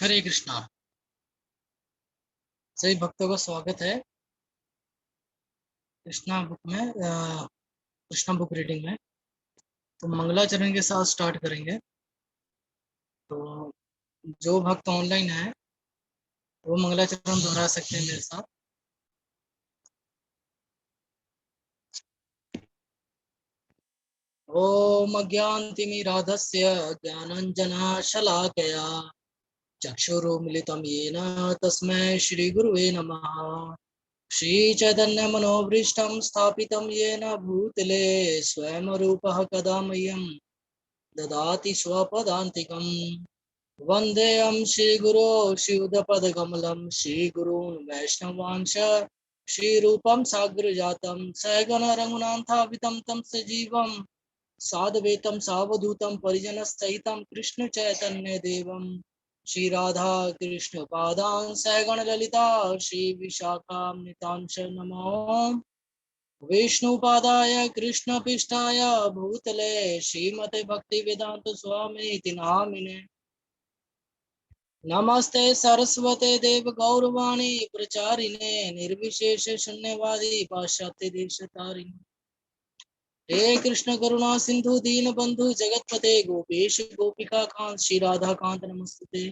हरे कृष्णा। सभी भक्तों का स्वागत है कृष्णा बुक में, कृष्णा बुक रीडिंग में। तो मंगलाचरण के साथ स्टार्ट करेंगे। तो जो भक्त ऑनलाइन है वो मंगलाचरण दोहरा सकते हैं मेरे साथ। ओम अज्ञानतिमिराधस्य ज्ञानाञ्जनशलाकया चक्षुरुन्मिलितं येन तस्मै श्रीगुरुवे नमः। श्रीचैतन्यमनोभीष्टं स्थापितं येन भूतले स्वयं रूपः कदा मह्यं ददाति स्वपदान्तिकम्। वन्देऽहं श्रीगुरो श्रीयुतपदकमलं श्रीगुरून् वैष्णवांश श्रीरूपं साग्रजातं सहगण रघुनाथावितं तं सजीवं साद्वैतं सावधूतं परिजनसहितं कृष्ण चैतन्य देवं श्रीराधा कृष्ण पादान् सहगण ललिता श्री विशाखान्वितांश नमो विष्णुपादाय कृष्णपृष्ठाय भूतले श्रीमते भक्तिवेदांत स्वामिनिति नामिने। नमस्ते सरस्वते देव गौरवाणी प्रचारिणे निर्विशेष शून्यवादी पाश्चात्य देशतारिणे। हे कृष्ण करुणा सिंधु दीन बंधु जगतपते गोपेश गोपिका कांत श्री राधा कांत नमस्ते।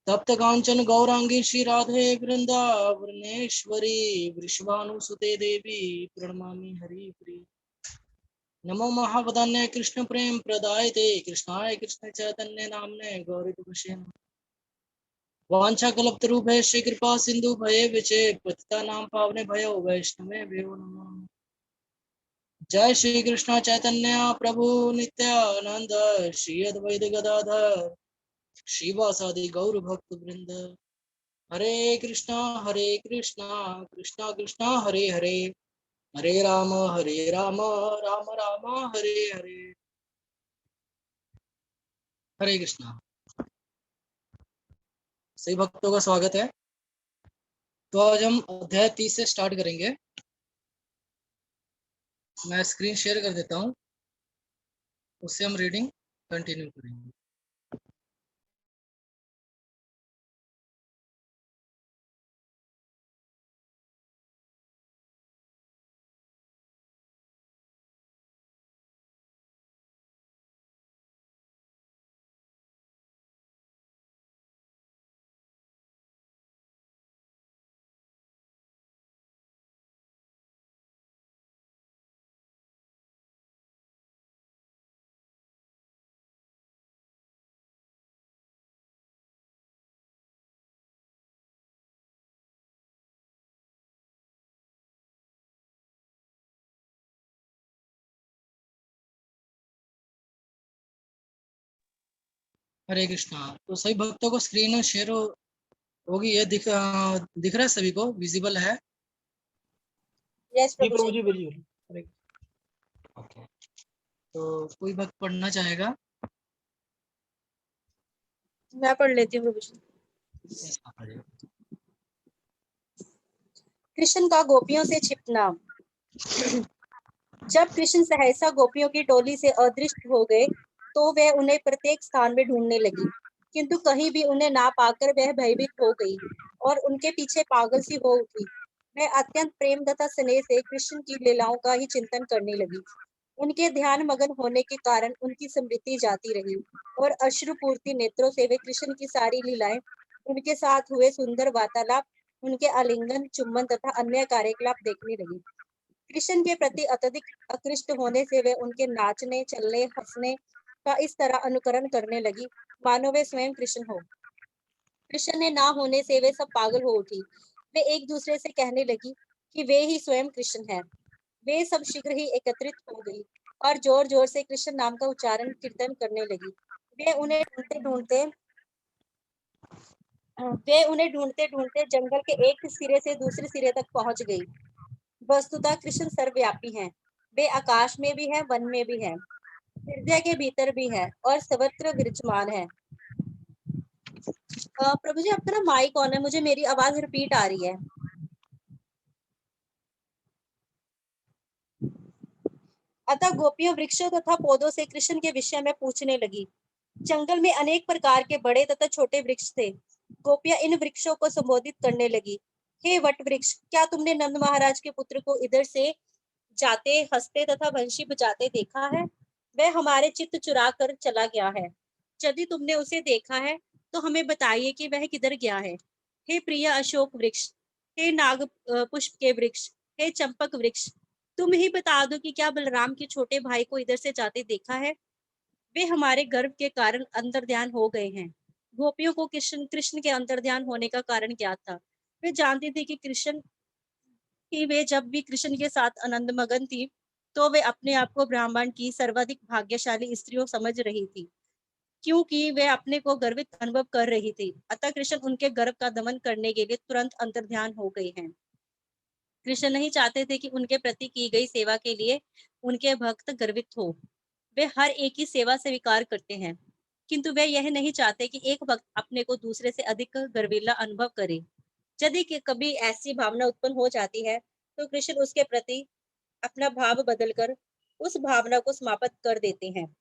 तप्त कांचन गौरांगी श्री राधे वृंदावनेश्वरी वृषभानुसुते देवी प्रणमामि हरिप्रिय। नमो महावदान्य कृष्ण प्रेम प्रदायते कृष्णाय कृष्ण चैतन्य नामने गौरी वांछा कल्पतरुभ्य श्री कृपा सिंधु भये विचे पतिता नाम पावने भयो वैष्णवे भयो नमः। जय श्री कृष्ण चैतन्य प्रभु नित्यानंद श्री अद्वैत गदाधर श्रीवासादि गौर भक्त वृंद। हरे कृष्णा कृष्णा कृष्णा हरे हरे हरे राम राम राम हरे हरे। हरे कृष्णा। सभी भक्तों का स्वागत है। तो आज हम अध्याय 30 से स्टार्ट करेंगे। मैं स्क्रीन शेयर कर देता हूँ, उससे हम रीडिंग कंटिन्यू करेंगे। हरे कृष्णा। तो सभी भक्तों को स्क्रीन शेयर होगी, ये दिख रहा है सभी को, विजिबल है? यस जी प्रभु प्रभु जी। जी, विजिबल। ओके, तो कोई भक्त पढ़ना चाहेगा? मैं पढ़ लेती हूँ प्रभु जी। कृष्ण का गोपियों से छिपना। जब कृष्ण सहसा गोपियों की टोली से अदृश्य हो गए तो वह उन्हें प्रत्येक स्थान में ढूंढने लगी, किंतु कहीं भी उन्हें ना पाकर वह भयभीत हो गई और उनके पीछे पागल सी हो उठी। वह अत्यंत प्रेम तथा स्नेह से कृष्ण की लीलाओं का ही चिंतन करने लगी। उनके ध्यान मगन होने के कारण उनकी स्मृति जाती रही और अश्रुपूर्ति नेत्रों से वे कृष्ण की सारी लीलाएं, उनके साथ हुए सुंदर वार्तालाप, उनके आलिंगन, चुम्बन तथा अन्य कार्यकलाप देखने लगी। कृष्ण के प्रति अत्यधिक आकृष्ट होने से वे उनके नाचने, चलने, हंसने का इस तरह अनुकरण करने लगी मानो वे स्वयं कृष्ण हो। कृष्ण ने ना होने से वे सब पागल हो उठी। वे एक दूसरे से कहने लगी कि वे ही स्वयं कृष्ण हैं। वे सब शीघ्र ही एकत्रित हो गई और जोर जोर से कृष्ण नाम का उच्चारण कीर्तन करने लगी। वे उन्हें ढूंढते ढूंढते जंगल के एक सिरे से दूसरे सिरे तक पहुंच गई। वस्तुतः कृष्ण सर्वव्यापी हैं। वे आकाश में भी हैं, वन में भी हैं, हृदय के भीतर भी हैं और सर्वत्र विराजमान हैं। प्रभु जी, आपका ना माइक ऑन है, मुझे मेरी आवाज रिपीट आ रही है। अतः गोपियां वृक्षों तथा पौधों से कृष्ण के विषय में पूछने लगी। जंगल में अनेक प्रकार के बड़े तथा छोटे वृक्ष थे। गोपियां इन वृक्षों को संबोधित करने लगी। हे वट वृक्ष, क्या तुमने नंद महाराज के पुत्र को इधर से जाते, हंसते तथा बंशी बजाते देखा है? वह हमारे चित्त चुरा कर चला गया है। यदि तुमने उसे देखा है तो हमें बताइए कि वह किधर गया है। हे प्रिय अशोक वृक्ष, हे नाग पुष्प के वृक्ष, हे चंपक वृक्ष, तुम ही बता दो कि क्या बलराम के छोटे भाई को इधर से जाते देखा है? वे हमारे गर्व के कारण अंतर्ध्यान हो गए हैं। गोपियों को कृष्ण कृष्ण के अंतर्ध्यान होने का कारण क्या था? वे जानती थी कि कृष्ण कि वे जब भी कृष्ण के साथ आनंद मगन थी, तो वे अपने आप को ब्राह्मण की सर्वाधिक भाग्यशाली स्त्रियों समझ रही थी, क्योंकि वे अपने को गर्वित अनुभव कर रही थी। अतः कृष्ण उनके गर्व का दमन करने के लिए तुरंत अंतर्ध्यान हो गए हैं। कृष्ण नहीं चाहते थे कि उनके प्रति की गई सेवा के लिए उनके भक्त गर्वित हो। वे हर एक की सेवा स्वीकार करते हैं, किंतु वे यह नहीं चाहते कि एक भक्त अपने को दूसरे से अधिक गर्वीला अनुभव करे। यदि कभी ऐसी भावना उत्पन्न हो जाती है, तो कृष्ण उसके प्रति अपना भाव बदलकर उस भावना को समाप्त कर देते हैं।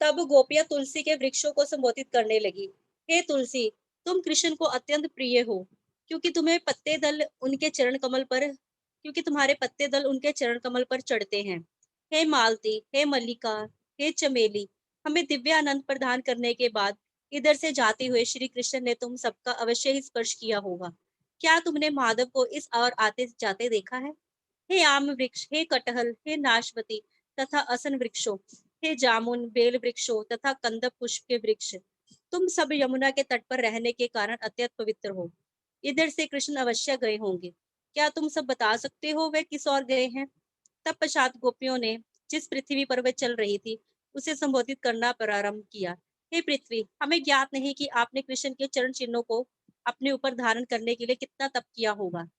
तब गोपियां तुलसी के वृक्षों को संबोधित करने लगी। हे तुलसी, तुम कृष्ण को अत्यंत प्रिय हो, क्योंकि तुम्हें पत्ते दल उनके चरण कमल पर क्योंकि तुम्हारे पत्ते दल उनके चरण कमल पर चढ़ते हैं। हे मालती, हे मल्लिका, हे चमेली, हमें दिव्य आनंद प्रदान करने के बाद इधर से जाते हुए श्री कृष्ण ने तुम सबका अवश्य ही स्पर्श किया होगा। क्या तुमने माधव को इस और आते जाते देखा है? हे आम वृक्ष, हे कटहल, हे नाशपति तथा असन वृक्षों, हे जामुन, बेल वृक्षों तथा कंदप पुष्प के वृक्ष, तुम सब यमुना के तट पर रहने के कारण अत्यंत पवित्र हो। इधर से कृष्ण अवश्य गए होंगे। क्या तुम सब बता सकते हो वे किस ओर गए हैं? तत्पश्चात गोपियों ने जिस पृथ्वी पर वे चल रही थी, उसे संबोधित करना प्रारंभ किया। हे पृथ्वी, हमें ज्ञात नहीं कि आपने कृष्ण के चरण चिन्हों को अपने ऊपर धारण करने के लिए कितना तप किया होगा।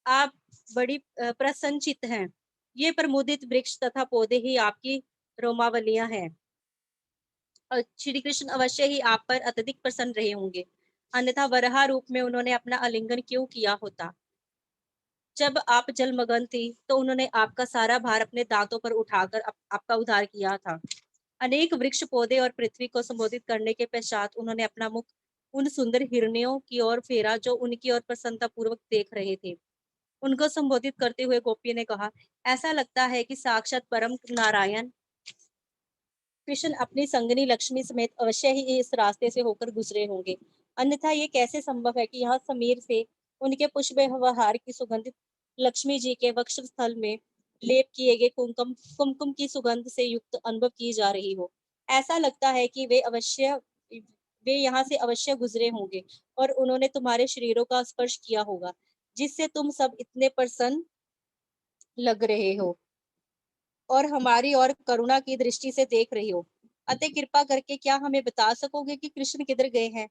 आप बड़ी प्रसन्नचित्त हैं। ये प्रमुदित वृक्ष तथा पौधे ही आपकी रोमावलियां हैं। और श्री कृष्ण अवश्य ही आप पर अत्यधिक प्रसन्न रहे होंगे, अन्यथा वराह रूप में उन्होंने अपना आलिंगन क्यों किया होता? जब आप जलमग्न थी, तो उन्होंने आपका सारा भार अपने दांतों पर उठाकर आपका उद्धार किया था। अनेक वृक्ष, पौधे और पृथ्वी को संबोधित करने के पश्चात उन्होंने अपना मुख उन सुंदर हिरनियों की ओर फेरा जो उनकी ओर प्रसन्नता पूर्वक देख रहे थे। उनको संबोधित करते हुए गोपी ने कहा, ऐसा लगता है कि साक्षात परम नारायण कृष्ण अपनी संगनी लक्ष्मी समेत अवश्य ही इस रास्ते से होकर गुजरे होंगे। अन्यथा ये कैसे संभव है कि यहाँ समीर से उनके पुष्प व्यवहार की सुगंधित लक्ष्मी जी के वक्ष स्थल में लेप किए गए कुमकुम कुमकुम की सुगंध से युक्त अनुभव की जा रही हो। ऐसा लगता है कि वे यहाँ से अवश्य गुजरे होंगे और उन्होंने तुम्हारे शरीरों का स्पर्श किया होगा, जिससे तुम सब इतने प्रसन्न लग रहे हो और हमारी और करुणा की दृष्टि से देख रही हो। अतः कृपा करके क्या हमें बता सकोगे कि कृष्ण किधर गए हैं?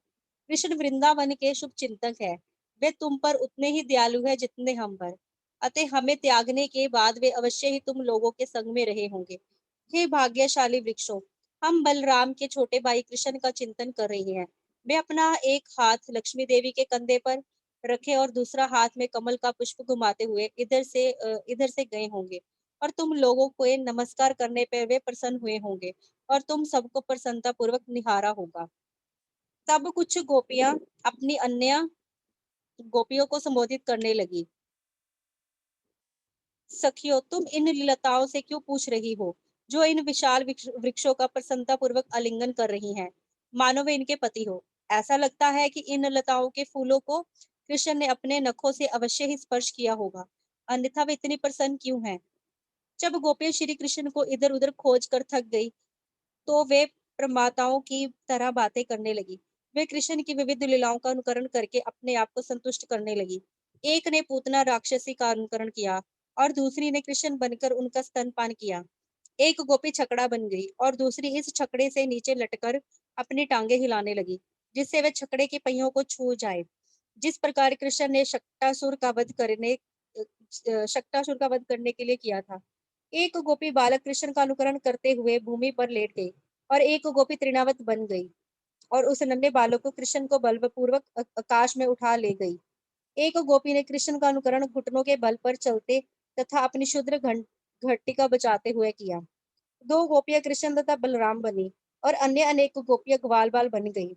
कृष्ण वृंदावन के शुभ चिंतक है। वे तुम पर उतने ही दयालु है जितने हम पर। अतः हमें त्यागने के बाद वे अवश्य ही तुम लोगों के संग में रहे होंगे। हे भाग्यशाली वृक्षों, हम बलराम के छोटे भाई कृष्ण का चिंतन कर रहे हैं। वे अपना एक हाथ लक्ष्मी देवी के कंधे पर रखे और दूसरा हाथ में कमल का पुष्प घुमाते हुए इधर से गए होंगे और तुम लोगों को ये नमस्कार करने पर वे प्रसन्न हुए होंगे और तुम सबको प्रसन्नता पूर्वक निहारा होगा। तब कुछ गोपियां अपनी अन्य गोपियों को संबोधित करने लगी। सखियों, तुम इन लताओं से क्यों पूछ रही हो, जो इन विशाल वृक्षों का प्रसन्नता पूर्वक आलिंगन कर रही हैं, मानो वे इनके पति हो। ऐसा लगता है कि इन लताओं के फूलों को कृष्ण ने अपने नखों से अवश्य ही स्पर्श किया होगा, अन्यथा वे इतनी प्रसन्न क्यों हैं? जब गोपियां श्री कृष्ण को इधर उधर खोज कर थक गई, तो वे प्रमाताओं की तरह बातें करने लगी। वे कृष्ण की विविध लीलाओं का अनुकरण करके अपने आप को संतुष्ट करने लगी। एक ने पूतना राक्षसी का अनुकरण किया और दूसरी ने कृष्ण बनकर उनका स्तनपान किया। एक गोपी छकड़ा बन गई और दूसरी इस छकड़े से नीचे लटकर अपनी टांगे हिलाने लगी, जिससे वे छकड़े के पहियों को छू जाए। जिस प्रकार कृष्ण ने शक्टासुर का वध करने के लिए किया था। एक गोपी बालक कृष्ण का अनुकरण करते हुए भूमि पर लेट गई और एक गोपी तृणावत बन गई और उस नन्हे बालक को कृष्ण को बलपूर्वक आकाश में उठा ले गई। एक गोपी ने कृष्ण का अनुकरण घुटनों के बल पर चलते तथा अपनी शुद्र घंटिका बजाते हुए किया। दो गोपियां कृष्ण तथा बलराम बनी और अन्य अनेक गोपियां ग्वाल बाल बन गई।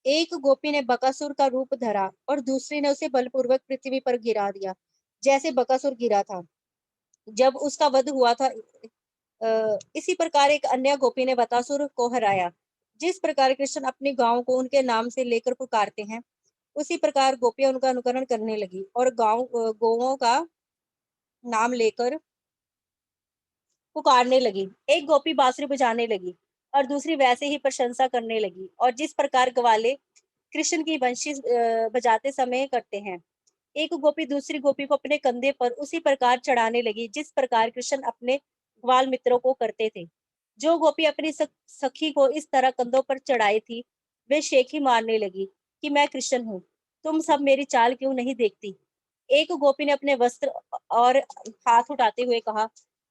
एक गोपी ने बकासुर का रूप धरा और दूसरी ने उसे बलपूर्वक पृथ्वी पर गिरा दिया, जैसे बकासुर गिरा था जब उसका वध हुआ था। इसी प्रकार एक अन्य गोपी ने बकासुर को हराया। जिस प्रकार कृष्ण अपनी गांव को उनके नाम से लेकर पुकारते हैं, उसी प्रकार गोपियां उनका अनुकरण करने लगी और गौओं का नाम लेकर पुकारने लगी। एक गोपी बांसुरी बजाने लगी और दूसरी वैसे ही प्रशंसा करने लगी, और जिस प्रकार ग्वाले कृष्ण की बंशी बजाते समय करते हैं। एक गोपी दूसरी गोपी को अपने कंधे पर उसी प्रकार चढ़ाने लगी जिस प्रकार कृष्ण अपने ग्वाल मित्रों को करते थे। जो गोपी अपनी सखी को इस तरह कंधों पर चढ़ाई थी, वे शेखी मारने लगी कि मैं कृष्ण हूँ, तुम सब मेरी चाल क्यों नहीं देखती। एक गोपी ने अपने वस्त्र और हाथ उठाते हुए कहा,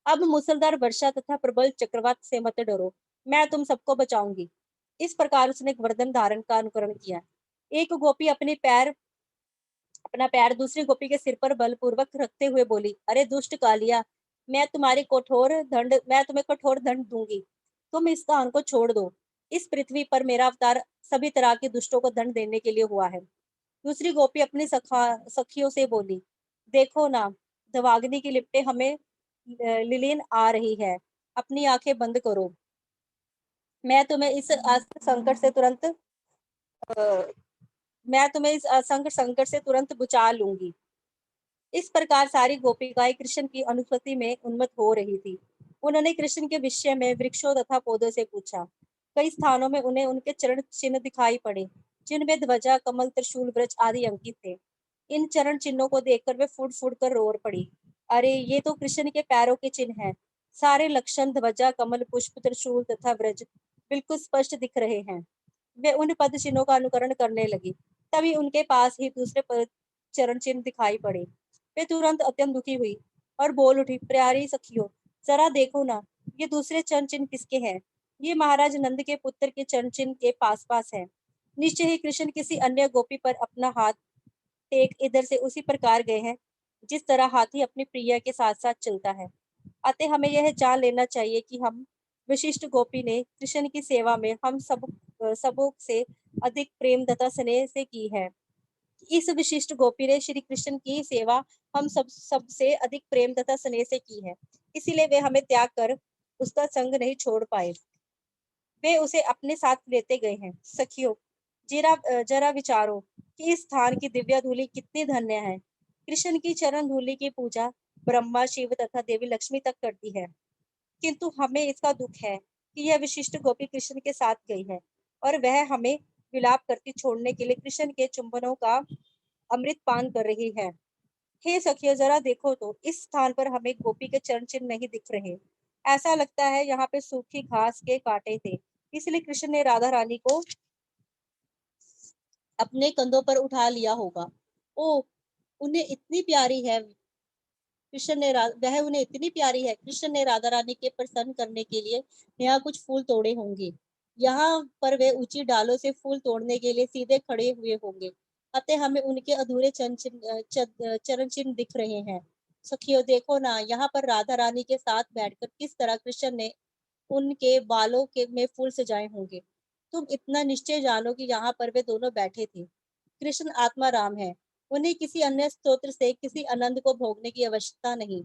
अब मूसलधार वर्षा तथा प्रबल चक्रवात से मत डरो, मैं तुम सबको बचाऊंगी। इस प्रकार उसने गोवर्धन धारण का अनुकरण किया। एक गोपी अपना पैर दूसरी गोपी के सिर पर बलपूर्वक रखते हुए बोली, अरे दुष्ट कालिया, मैं तुम्हें कठोर दंड दूंगी, तुम इस स्थान को छोड़ दो। इस पृथ्वी पर मेरा अवतार सभी तरह के दुष्टों को दंड देने के लिए हुआ है। दूसरी गोपी अपनी सखियों से बोली, देखो ना, दवाग्नि की लिपटे हमें लिलीन आ रही है, अपनी आंखें बंद करो, मैं तुम्हें इस संकट से तुरंत अ, मैं तुम्हें इस असंग संकट से तुरंत बचा लूंगी। इस प्रकार सारी गोपिकाएं कृष्ण की अनुस्मृति में उन्मत्त हो रही थी। उन्होंने कृष्ण के विषय में वृक्षों तथा पौधों से पूछा। कई स्थानों में उन्हें उनके चरण चिन्ह दिखाई पड़े, जिनमें ध्वजा, कमल, त्रिशूल, वृक्ष आदि अंकित थे। इन चरण चिन्हों को देखकर वे फूट फूट कर रो पड़ी। अरे, ये तो कृष्ण के पैरों के चिन्ह हैं। सारे लक्षण, ध्वजा, कमल, पुष्प, त्रिशूल तथा व्रज बिल्कुल स्पष्ट दिख रहे हैं। वे उन पद चिन्हों का अनुकरण करने लगी। तभी उनके पास ही दूसरे चरण चिन्ह दिखाई पड़े। वे तुरंत अत्यंत दुखी हुई और बोल उठी, प्यारी सखियों, जरा देखो ना, ये दूसरे चरण चिन्ह किसके हैं। ये महाराज नंद के पुत्र के चरण चिन्ह के पास पास है। निश्चय ही कृष्ण किसी अन्य गोपी पर अपना हाथ टेक इधर से उसी प्रकार गए हैं, जिस तरह हाथी अपनी प्रिया के साथ साथ चलता है। अतः हमें यह जान लेना चाहिए कि हम विशिष्ट गोपी ने कृष्ण की सेवा में हम सबों से अधिक प्रेम तथा स्नेह से की है। इस विशिष्ट गोपी ने श्री कृष्ण की सेवा हम सबसे अधिक प्रेम तथा स्नेह से की है, इसीलिए वे हमें त्याग कर उसका संग नहीं छोड़ पाए, वे उसे अपने साथ लेते गए हैं। सखियों, जरा विचारो कि इस स्थान की दिव्या धूलि कितनी धन्य है। कृष्ण की चरण धूलि की पूजा ब्रह्मा, शिव तथा देवी लक्ष्मी तक करती है, किंतु हमें इसका दुख है कि यह विशिष्ट गोपी कृष्ण के साथ गई है और वह हमें विलाप करती छोड़ने के लिए कृष्ण के चुंबनों का अमृत पान कर रही है। हे सखियों, जरा देखो तो, इस स्थान पर हमें गोपी के चरण चिन्ह नहीं दिख रहे। ऐसा लगता है यहाँ पे सूखी घास के कांटे थे, इसलिए कृष्ण ने राधा रानी को अपने कंधों पर उठा लिया होगा। ओ, उन्हें इतनी प्यारी है वह उन्हें इतनी प्यारी है, कृष्ण ने राधा रानी के प्रसन्न करने के लिए यहाँ कुछ फूल तोड़े होंगे। यहाँ पर वे ऊंची डालों से फूल तोड़ने के लिए सीधे खड़े हुए होंगे, अतः हमें उनके अधूरे चरण चिन्ह दिख रहे हैं। सखियों, देखो ना, यहाँ पर राधा रानी के साथ बैठकर किस तरह कृष्ण ने उनके बालों के में फूल सजाए होंगे। तुम इतना निश्चय जानो कि यहाँ पर वे दोनों बैठे थे। कृष्ण आत्मा राम है, उन्हें किसी अन्य स्तोत्र से किसी आनंद को भोगने की आवश्यकता नहीं।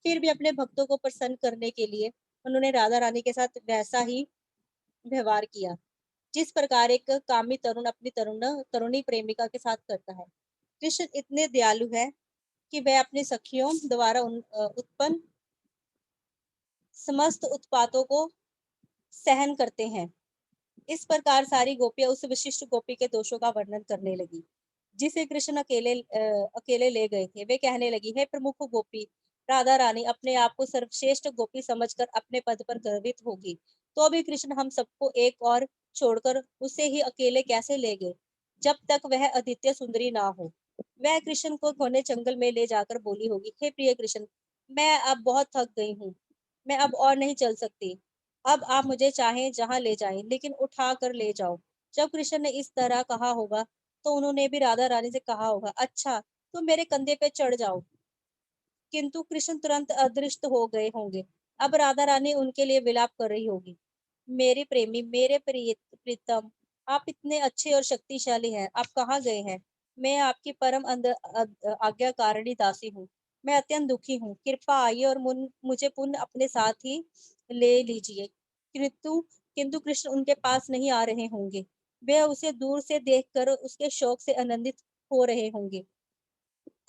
फिर भी अपने भक्तों को प्रसन्न करने के लिए उन्होंने राधा रानी के साथ वैसा ही व्यवहार किया, जिस प्रकार एक कामी तरुण अपनी तरुणी प्रेमिका के साथ करता है। कृष्ण इतने दयालु है कि वह अपनी सखियों द्वारा उत्पन्न समस्त उत्पातों को सहन करते हैं। इस प्रकार सारी गोपियां उस विशिष्ट गोपी के दोषों का वर्णन करने लगी, जिसे कृष्ण अकेले ले गए थे। वे कहने लगी, हे प्रमुख गोपी, राधा रानी अपने आप को सर्वश्रेष्ठ गोपी समझकर अपने पद पर गर्वित होगी, तो भी कृष्ण हम सबको एक और छोड़कर उसे ही अकेले कैसे ले गए, जब तक वह अद्वितीय सुंदरी ना हो। वह कृष्ण को घने जंगल में ले जाकर बोली होगी, हे प्रिय कृष्ण, मैं अब बहुत थक गई हूँ, मैं अब और नहीं चल सकती, अब आप मुझे चाहें जहां ले जाएं, लेकिन उठा कर ले जाओ। जब कृष्ण ने इस तरह कहा होगा, तो उन्होंने भी राधा रानी से कहा होगा, अच्छा, तुम मेरे कंधे पे चढ़ जाओ, किंतु कृष्ण तुरंत अदृश्य हो गए होंगे। अब राधा रानी उनके लिए विलाप कर रही होगी। मेरे प्रेमी, मेरे प्रीतम, आप इतने अच्छे और शक्तिशाली हैं, आप कहाँ गए हैं? मैं आपकी परम आज्ञाकारिणी दासी हूँ। मैं अत्यंत दुखी हूँ, कृपा आइए और मुझे पुनः अपने साथ ही ले लीजिए। किंतु कृष्ण उनके पास नहीं आ रहे होंगे। वे उसे दूर से देखकर उसके शौक से आनंदित हो रहे होंगे।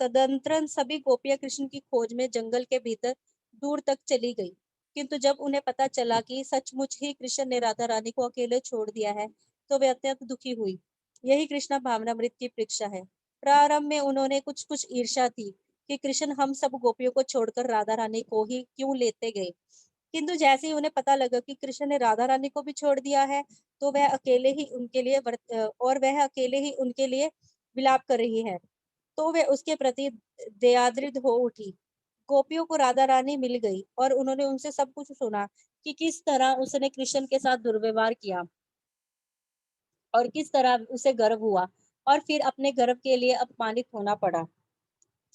तदंतरन सभी गोपियां कृष्ण की खोज में जंगल के भीतर दूर तक चली गई। किंतु जब उन्हें पता चला कि सचमुच ही कृष्ण ने राधा रानी को अकेले छोड़ दिया है, तो वे अत्यंत दुखी हुई। यही कृष्णा भावनामृत की परीक्षा है। प्रारंभ में उन्होंने कुछ कुछ ईर्ष्या थी कि कृष्ण हम सब गोपियों को छोड़कर राधा रानी को ही क्यों लेते गए। किंतु जैसे ही उन्हें पता लगा कि कृष्ण ने राधा रानी को भी छोड़ दिया है, तो वह अकेले ही उनके लिए विलाप कर रही है, तो वे उसके प्रति दयादृढ़ हो उठी। गोपियों को राधा रानी मिल गई और उन्होंने उनसे सब कुछ सुना कि किस तरह उसने कृष्ण के साथ दुर्व्यवहार किया और किस तरह उसे गर्व हुआ और फिर अपने गर्व के लिए अपमानित होना पड़ा।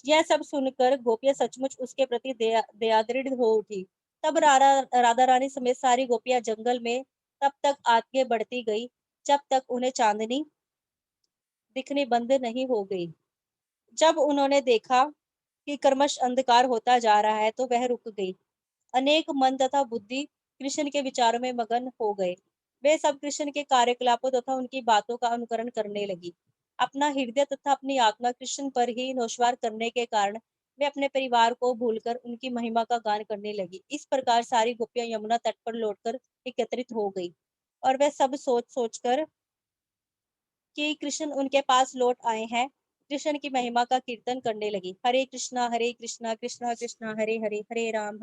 यह सब सुनकर गोपियां सचमुच उसके प्रति दयादृढ़ हो उठी। तब राधा रानी समेत सारी गोपियां जंगल में तब तक आगे बढ़ती गई जब तक उन्हें चांदनी दिखनी बंद नहीं हो गई। जब उन्होंने देखा कि क्रमश अंधकार होता जा रहा है, तो वह रुक गई। अनेक मन तथा बुद्धि कृष्ण के विचारों में मगन हो गए। वे सब कृष्ण के कार्यकलापों तथा उनकी बातों का अनुकरण करने लगी। अपना हृदय तथा अपनी आत्मा कृष्ण पर ही नौशवार करने के कारण वे अपने परिवार को भूलकर उनकी महिमा का गान करने लगी। इस प्रकार सारी गोपियां यमुना तट पर लौटकर एकत्रित हो गई और वे सब सोच सोचकर कि कृष्ण उनके पास लौट आए हैं, कृष्ण की महिमा का कीर्तन करने लगी। हरे कृष्णा कृष्णा कृष्णा हरे हरे, हरे राम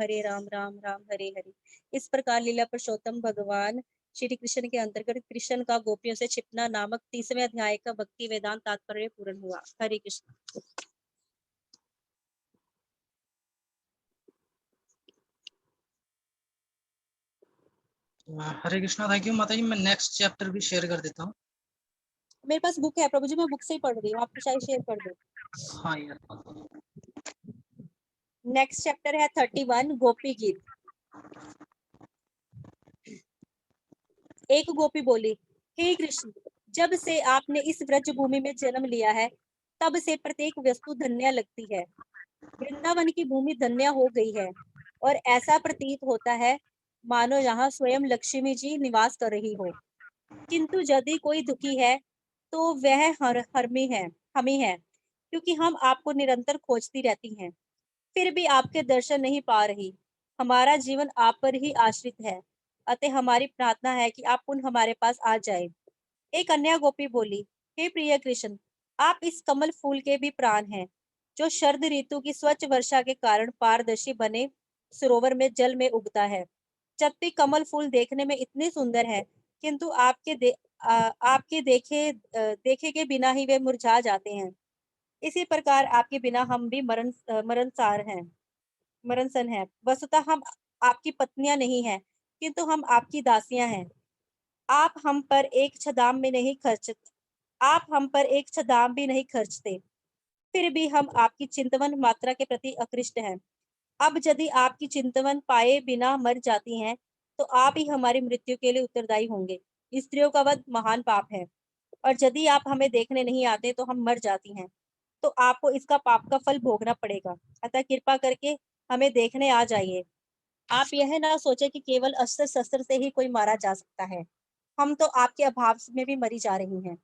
राम राम हरे हरे। इस प्रकार लीला पुरुषोत्तम भगवान श्री कृष्ण के अंतर्गत कृष्ण का गोपियों से छिपना नामक 30वें अध्याय का भक्ति वेदांत तात्पर्य पूर्ण हुआ। हरे कृष्ण। हरे कृष्णा, थैंक यू माता जी। मैं नेक्स्ट चैप्टर भी शेयर कर देता हूँ। मेरे पास बुक है प्रभु जी, मैं बुक से ही पढ़ रही हूँ, आपको शायद शेयर कर दो। हाँ यार। नेक्स्ट चैप्टर है 31 गोपी गीत। एक गोपी बोली, हे कृष्ण, जब से आपने इस व्रज भूमि में जन्म लिया है, तब से प्रत्येक वस्तु धन्य लगती है। वृंदावन की भूमि धन्य हो गई है और ऐसा प्रतीत होता है मानो यहाँ स्वयं लक्ष्मी जी निवास कर रही हो। किंतु यदि कोई दुखी है तो वह हमी है, क्योंकि हम आपको निरंतर खोजती रहती हैं, फिर भी आपके दर्शन नहीं पा रही। हमारा जीवन आप पर ही आश्रित है, अतः हमारी प्रार्थना है कि आप पुनः हमारे पास आ जाए। एक अन्य गोपी बोली, हे प्रिय कृष्ण, आप इस कमल फूल के भी प्राण हैं, जो शरद ऋतु की स्वच्छ वर्षा के कारण पारदर्शी बने सरोवर में जल में उगता है। जबकि कमल फूल देखने में इतने सुंदर है, किंतु आपके देखे के बिना ही वे मुरझा जाते हैं। इसी प्रकार आपके बिना हम भी मरणसन हैं। वस्तुतः हम आपकी पत्नियां नहीं हैं, किंतु हम आपकी दासियां हैं। आप हम पर एक छदाम में नहीं खर्च आप हम पर एक छदाम भी नहीं खर्चते, फिर भी हम आपकी चिंतवन मात्रा के प्रति आकृष्ट हैं। अब यदि आपकी चिंतवन पाए बिना मर जाती हैं, तो आप ही हमारी मृत्यु के लिए उत्तरदायी होंगे। स्त्रियों का वध महान पाप है, और यदि आप हमें देखने नहीं आते तो हम मर जाती हैं, तो आपको इसका पाप का फल भोगना पड़ेगा। अतः कृपा करके हमें देखने आ जाइए। आप यह ना सोचे कि केवल अस्त्र शस्त्र से ही कोई मारा जा सकता है। हम तो आपके अभाव में भी मरी जा रही हैं।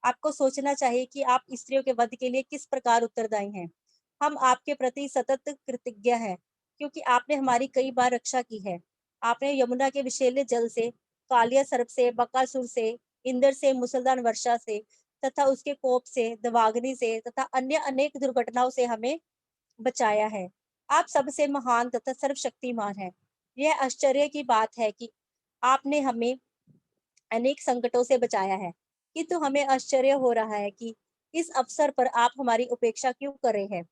आपको सोचना चाहिए कि आप स्त्रियों के वध के लिए किस प्रकार उत्तरदायी हैं। हम आपके प्रति सतत कृतज्ञ हैं, क्योंकि आपने हमारी कई बार रक्षा की है। आपने यमुना के विषैले जल से, कालिया सर्प से, बकासुर से, इंद्र से, मुसलधार वर्षा से तथा उसके कोप से, दवाग्नि से तथा अन्य अनेक दुर्घटनाओं से हमें बचाया है। आप सबसे महान तथा सर्वशक्तिमान हैं। यह आश्चर्य की बात है कि आपने हमें अनेक संकटों से बचाया है, किंतु हमें आश्चर्य हो रहा है कि इस अवसर पर आप हमारी उपेक्षा क्यों कर रहे हैं।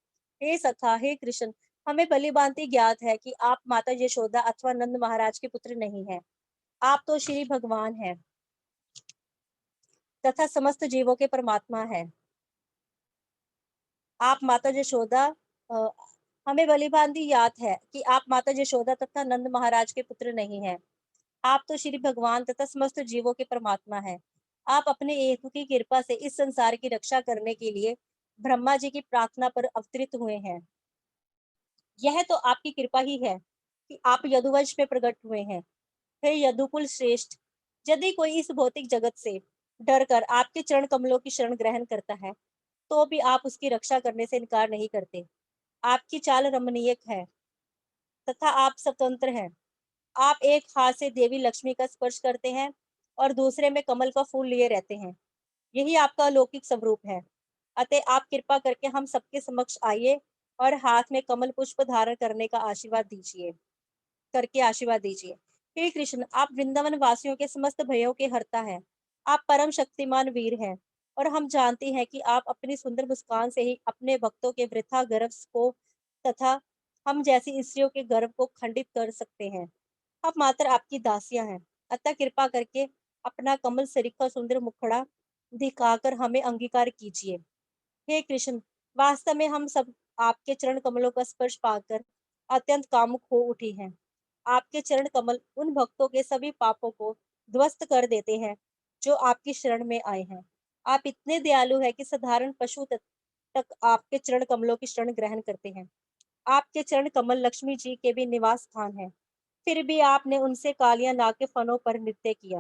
हे सखा, हे कृष्ण, हमें भलीभांति ज्ञात है कि आप माता यशोदा अथवा नंद महाराज के पुत्र नहीं हैं। आप तो श्री भगवान हैं तथा समस्त जीवों के परमात्मा हैं। आप माता यशोदा हमें भली-भांति याद है कि आप माता यशोदा तथा नंद महाराज के पुत्र नहीं हैं। आप तो श्री भगवान तथा समस्त जीवों के परमात्मा हैं। आप अपने एक की कृपा से इस संसार की रक्षा करने के लिए ब्रह्मा जी की प्रार्थना पर अवतरित हुए हैं। यह तो आपकी कृपा ही है कि आप यदुवंश में प्रकट हुए हैं। हे यदुकुल श्रेष्ठ, यदि कोई इस भौतिक जगत से डरकर आपके चरण कमलों की शरण ग्रहण करता है, तो भी आप उसकी रक्षा करने से इनकार नहीं करते। आपकी चाल रमणीय है तथा आप स्वतंत्र हैं। आप एक हाथ से देवी लक्ष्मी का स्पर्श करते हैं और दूसरे में कमल का फूल लिए रहते हैं। यही आपका अलौकिक स्वरूप है। अतः आप कृपा करके हम सबके समक्ष आइए और हाथ में कमल पुष्प धारण करने का आशीर्वाद दीजिए। हे कृष्ण, आप वृंदावन वासियों के समस्त भयों के हर्ता हैं। आप परम शक्तिमान वीर हैं और हम जानते हैं कि आप अपनी सुंदर मुस्कान से ही अपने भक्तों के वृथा गर्व को तथा हम जैसी स्त्रियों के गर्व को खंडित कर सकते हैं। हम मात्र आपकी दासियां हैं। अतः कृपा करके अपना कमल सरीखा सुंदर मुखड़ा दिखाकर हमें अंगीकार कीजिए। हे कृष्ण, वास्तव में हम सब आपके चरण कमलों का स्पर्श पाकर अत्यंत कामुक हो उठी हैं। आपके चरण कमल उन भक्तों के सभी पापों को ध्वस्त कर देते हैं जो आपकी शरण में आए हैं। आप इतने दयालु हैं कि साधारण पशु तक आपके चरण कमलों की शरण ग्रहण करते हैं। आपके चरण कमल लक्ष्मी जी के भी निवास स्थान है। फिर भी आपने उनसे कालियां ला के फनों पर नृत्य किया।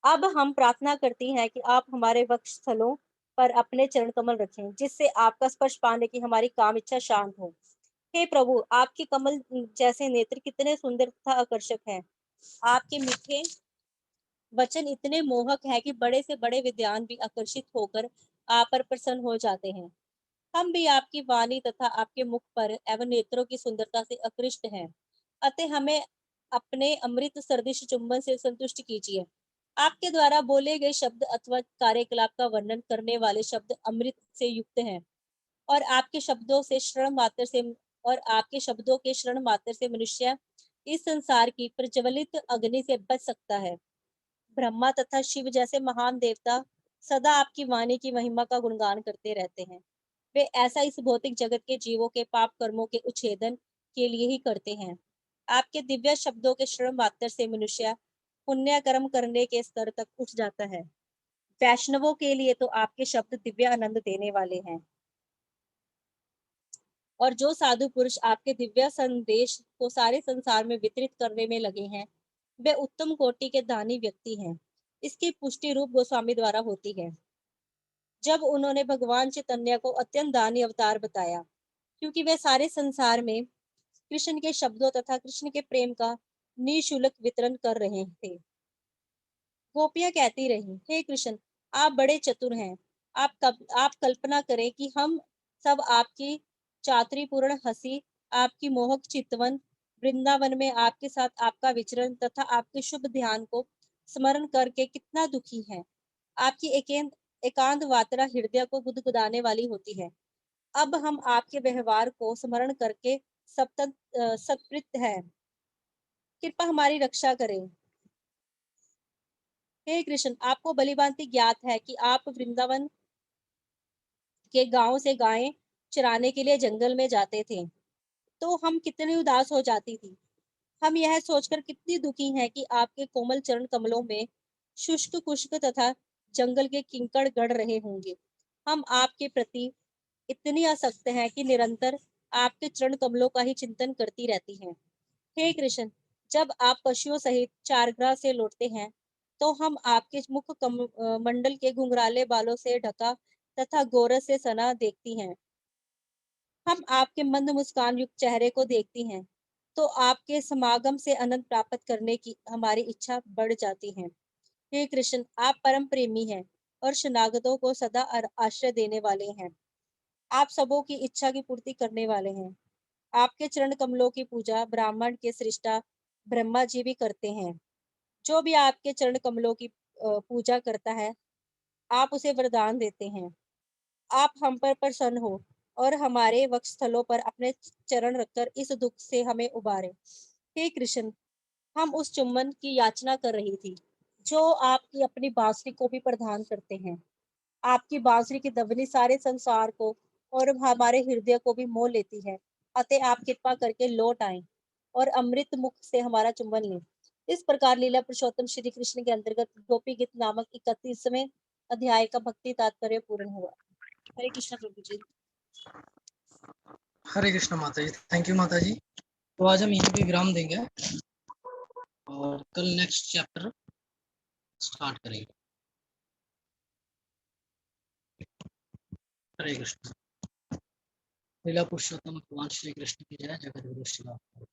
अब हम प्रार्थना करती हैं कि आप हमारे वक्षस्थलों पर अपने चरण कमल रखें, जिससे आपका स्पर्श पाने की हमारी काम इच्छा शांत हो। हे प्रभु, आपके कमल जैसे नेत्र कितने सुंदर तथा आकर्षक हैं। आपके मीठे वचन इतने मोहक है कि बड़े से बड़े विद्वान भी आकर्षित होकर आप पर प्रसन्न हो जाते हैं। हम भी आपकी वाणी तथा आपके मुख पर एवं नेत्रों की सुंदरता से आकृष्ट हैं। अतः हमें अपने अमृत सदृश चुंबन से संतुष्ट कीजिए। आपके द्वारा बोले गए शब्द अथवा कार्यकलाप का वर्णन करने वाले शब्द अमृत से युक्त हैं और आपके शब्दों के श्रवण मात्र से मनुष्य इस संसार की प्रज्वलित अग्नि से बच सकता है। ब्रह्मा तथा शिव जैसे महान देवता सदा आपकी वाणी की महिमा का गुणगान करते रहते हैं। वे ऐसा इस भौतिक जगत के जीवों के पाप कर्मों के उच्छेदन के लिए ही करते हैं। आपके दिव्य शब्दों के श्रवण मात्र से मनुष्य पुण्य कर्म करने के स्तर तक उठ जाता है। वैष्णवों के लिए तो आपके शब्द दिव्य आनंद देने वाले हैं और जो साधु पुरुष आपके दिव्य संदेश को सारे संसार में वितरित करने में लगे हैं, वे उत्तम कोटि के दानी व्यक्ति हैं। इसकी पुष्टि रूप गोस्वामी द्वारा होती है। जब उन्होंने भगवान चैतन्य को अत्यंत दानी अवतार बताया, क्योंकि वे सारे संसार में कृष्ण के शब्दों तथा कृष्ण के प्रेम का निःशुल्क वितरण कर रहे थे। गोपियां कहती रही, हे कृष्ण, आप बड़े चतुर हैं। आप कल्पना करें कि हम सब आपकी चातुरीपूर्ण हंसी, आपकी मोहक चितवन, वृंदावन में आपके साथ आपका विचरण तथा आपके शुभ ध्यान को स्मरण करके कितना दुखी हैं। आपकी एकांत वार्ता हृदय को गुदगुदाने वाली होती है। अब हम आपके व्यवहार को स्मरण करके सतृप्त है। कृपा हमारी रक्षा करें। हे कृष्ण, आपको भलीभांति ज्ञात है कि आप वृंदावन के गांव से गायें चराने के लिए जंगल में जाते थे, तो हम कितनी उदास हो जाती थी। हम यह सोचकर कितनी दुखी हैं कि आपके कोमल चरण कमलों में शुष्क कुष्क तथा जंगल के किंकड़ गड़ रहे होंगे। हम आपके प्रति इतनी आसक्त हैं कि निरंतर आपके चरण कमलों का ही चिंतन करती रहती हैं। हे कृष्ण, जब आप पशुओं सहित चारग्राह से लौटते हैं, तो हम आपके मंडल के घुंघराले बालों से ढका तथा गोरस से सना देखती हैं। हम आपके मंद मुस्कान युक्त चेहरे को देखती हैं, तो आपके समागम से आनंद प्राप्त करने की हमारी इच्छा बढ़ जाती है। हे कृष्ण, आप परम प्रेमी हैं और शरणागतों को सदा आश्रय देने वाले हैं। आप सबों की इच्छा की पूर्ति करने वाले हैं। आपके चरण कमलों की पूजा ब्राह्मण के सृष्टा ब्रह्मा जी भी करते हैं। जो भी आपके चरण कमलों की पूजा करता है, आप उसे वरदान देते हैं। आप हम पर प्रसन्न हो और हमारे वक्षस्थलों पर अपने चरण रखकर इस दुख से हमें उबारे। हे कृष्ण, हम उस चुम्बन की याचना कर रही थी जो आपकी अपनी बांसुरी को भी प्रदान करते हैं। आपकी बांसुरी की ध्वनि सारे संसार को और हमारे हृदय को भी मोह लेती है। अतः आप कृपा करके लौट आएं और अमृत मुख से हमारा चुंबन लें। इस प्रकार लीला पुरुषोत्तम श्री कृष्ण के अंतर्गत गोपी गीत नामक 31वें अध्याय का भक्ति तात्पर्य पूर्ण हुआ। हरे कृष्ण प्रभु जी। हरे कृष्ण माता जी, थैंक यू माता जी। तो आज हम यहीं पे विराम देंगे और कल नेक्स्ट चैप्टर स्टार्ट करेंगे। हरे कृष्ण। लीला पुरुषोत्तम भगवान श्री कृष्ण की जय। जगत गुरु श्री राम।